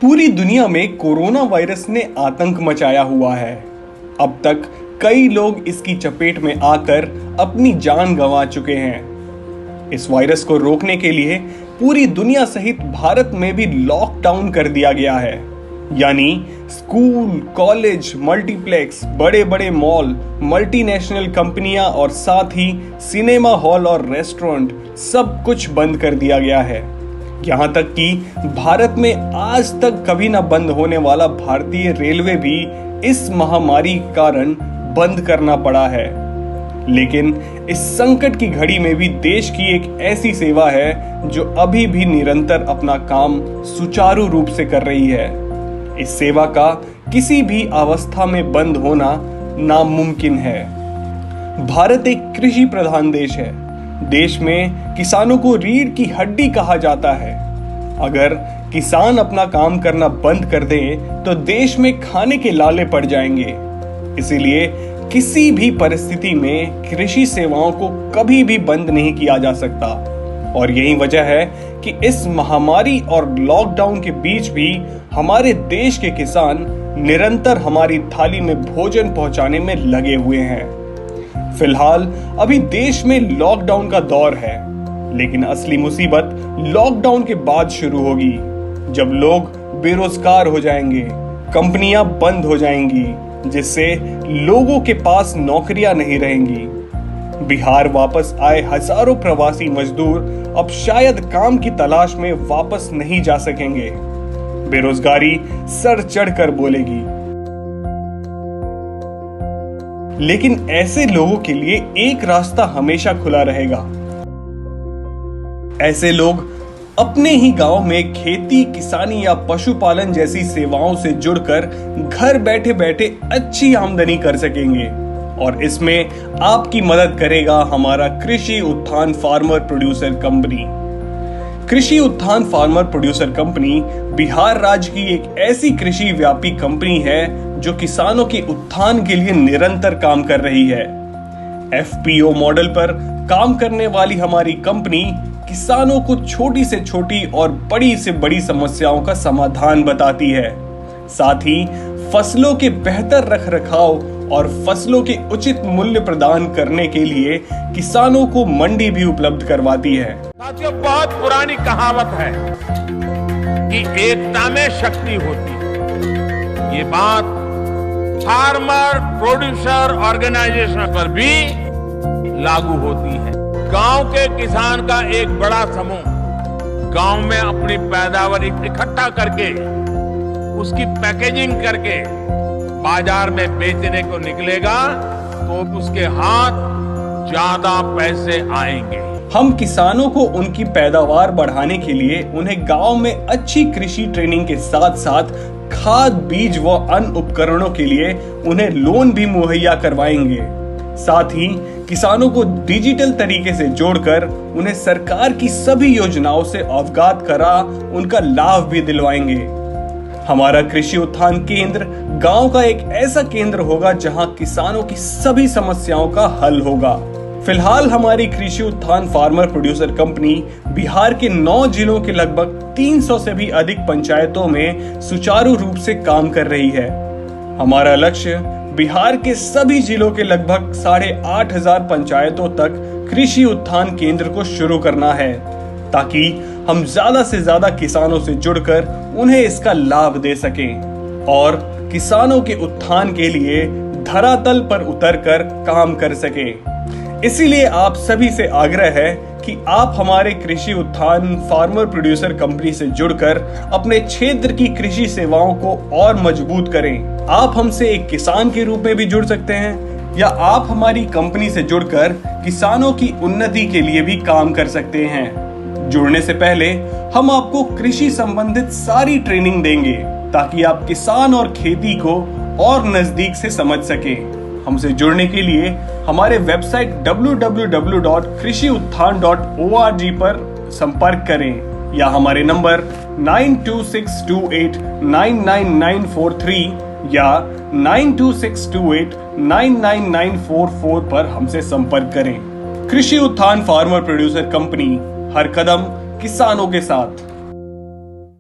पूरी दुनिया में कोरोना वायरस ने आतंक मचाया हुआ है। अब तक कई लोग इसकी चपेट में आकर अपनी जान गंवा चुके हैं। इस वायरस को रोकने के लिए पूरी दुनिया सहित भारत में भी लॉकडाउन कर दिया गया है। यानी स्कूल, कॉलेज, मल्टीप्लेक्स, बड़े बड़े मॉल, मल्टीनेशनल कंपनियां और साथ ही सिनेमा हॉल और रेस्टोरेंट सब कुछ बंद कर दिया गया है। यहाँ तक कि भारत में आज तक कभी ना बंद होने वाला भारतीय रेलवे भी इस महामारी के कारण बंद करना पड़ा है। लेकिन इस संकट की घड़ी में भी देश की एक ऐसी सेवा है जो अभी भी निरंतर अपना काम सुचारू रूप से कर रही है। इस सेवा का किसी भी अवस्था में बंद होना नामुमकिन है। भारत एक कृषि प्रधान देश है। देश में किसानों को रीढ़ की हड्डी कहा जाता है। अगर किसान अपना काम करना बंद कर दे तो देश में खाने के लाले पड़ जाएंगे। इसीलिए किसी भी परिस्थिति में कृषि सेवाओं को कभी भी बंद नहीं किया जा सकता। और यही वजह है कि इस महामारी और लॉकडाउन के बीच भी हमारे देश के किसान निरंतर हमारी थाली में भोजन पहुंचाने में लगे हुए हैं। फिलहाल अभी देश में लॉकडाउन का दौर है, लेकिन असली मुसीबत लॉकडाउन के बाद शुरू होगी, जब लोग बेरोजगार हो जाएंगे, कंपनियां बंद हो जाएंगी, जिससे लोगों के पास नौकरियां नहीं रहेंगी। बिहार वापस आए हजारों प्रवासी मजदूर अब शायद काम की तलाश में वापस नहीं जा सकेंगे। बेरोजगारी सर चढ़कर बोलेगी। लेकिन ऐसे लोगों के लिए एक रास्ता हमेशा खुला रहेगा। ऐसे लोग अपने ही गांव में खेती, किसानी या पशुपालन जैसी सेवाओं से जुड़कर घर बैठे बैठे अच्छी आमदनी कर सकेंगे। और इसमें आपकी मदद करेगा हमारा कृषि उत्थान फार्मर प्रोड्यूसर कंपनी। कृषि उत्थान फार्मर प्रोड्यूसर कंपनी बिहार राज्य की एक ऐसी कृषि व्यापी कंपनी है जो किसानों के उत्थान के लिए निरंतर काम कर रही है। एफपीओ मॉडल पर काम करने वाली हमारी कंपनी किसानों को छोटी से छोटी और बड़ी से बड़ी समस्याओं का समाधान बताती है। साथ ही फसलों के बेहतर रखरखाव और फसलों के उचित मूल्य प्रदान करने के लिए किसानों को मंडी भी उपलब्ध करवाती है। साथियों, बहुत पुरानी कहावत है कि एकता में शक्ति होती है। ये बात फार्मर प्रोड्यूसर ऑर्गेनाइजेशन पर भी लागू होती है। गांव के किसान का एक बड़ा समूह गांव में अपनी पैदावार इकट्ठा करके उसकी पैकेजिंग करके बाजार में बेचने को निकलेगा तो उसके हाथ ज्यादा पैसे आएंगे। हम किसानों को उनकी पैदावार बढ़ाने के लिए उन्हें गांव में अच्छी कृषि ट्रेनिंग के साथ साथ खाद, बीज व अन्य उपकरणों के लिए उन्हें लोन भी मुहैया करवाएंगे। साथ ही किसानों को डिजिटल तरीके से जोड़कर उन्हें सरकार की सभी योजनाओं से अवगत करा उनका लाभ भी दिलवाएंगे। हमारा कृषि उत्थान केंद्र गांव का एक ऐसा केंद्र होगा जहां किसानों की सभी समस्याओं का हल होगा। फिलहाल हमारी कृषि उत्थान फार्मर प्रोड्यूसर कंपनी बिहार के 9 जिलों के लगभग 300 से भी अधिक पंचायतों में सुचारू रूप से काम कर रही है। हमारा लक्ष्य बिहार के सभी जिलों के लगभग 8,500 पंचायतों तक कृषि उत्थान केंद्र को शुरू करना है, ताकि हम ज्यादा से ज्यादा किसानों से जुड़कर उन्हें इसका लाभ दे सकें और किसानों के उत्थान के लिए धरातल पर उतरकर काम कर सकें। इसीलिए आप सभी से आग्रह है कि आप हमारे कृषि उत्थान फार्मर प्रोड्यूसर कंपनी से जुड़कर अपने क्षेत्र की कृषि सेवाओं को और मजबूत करें। आप हमसे एक किसान के रूप में भी जुड़ सकते हैं, या आप हमारी कंपनी से जुड़कर किसानों की उन्नति के लिए भी काम कर सकते हैं। जुड़ने से पहले हम आपको कृषि संबंधित सारी ट्रेनिंग देंगे, ताकि आप किसान और खेती को और नजदीक से समझ सकें। हमसे जुड़ने के लिए हमारे वेबसाइट www.krishiutthan.org पर संपर्क करें, या हमारे नंबर 9262899943 या 9262899944 पर हमसे संपर्क करें। कृषि उत्थान फार्मर प्रोड्यूसर कंपनी, हर कदम किसानों के साथ।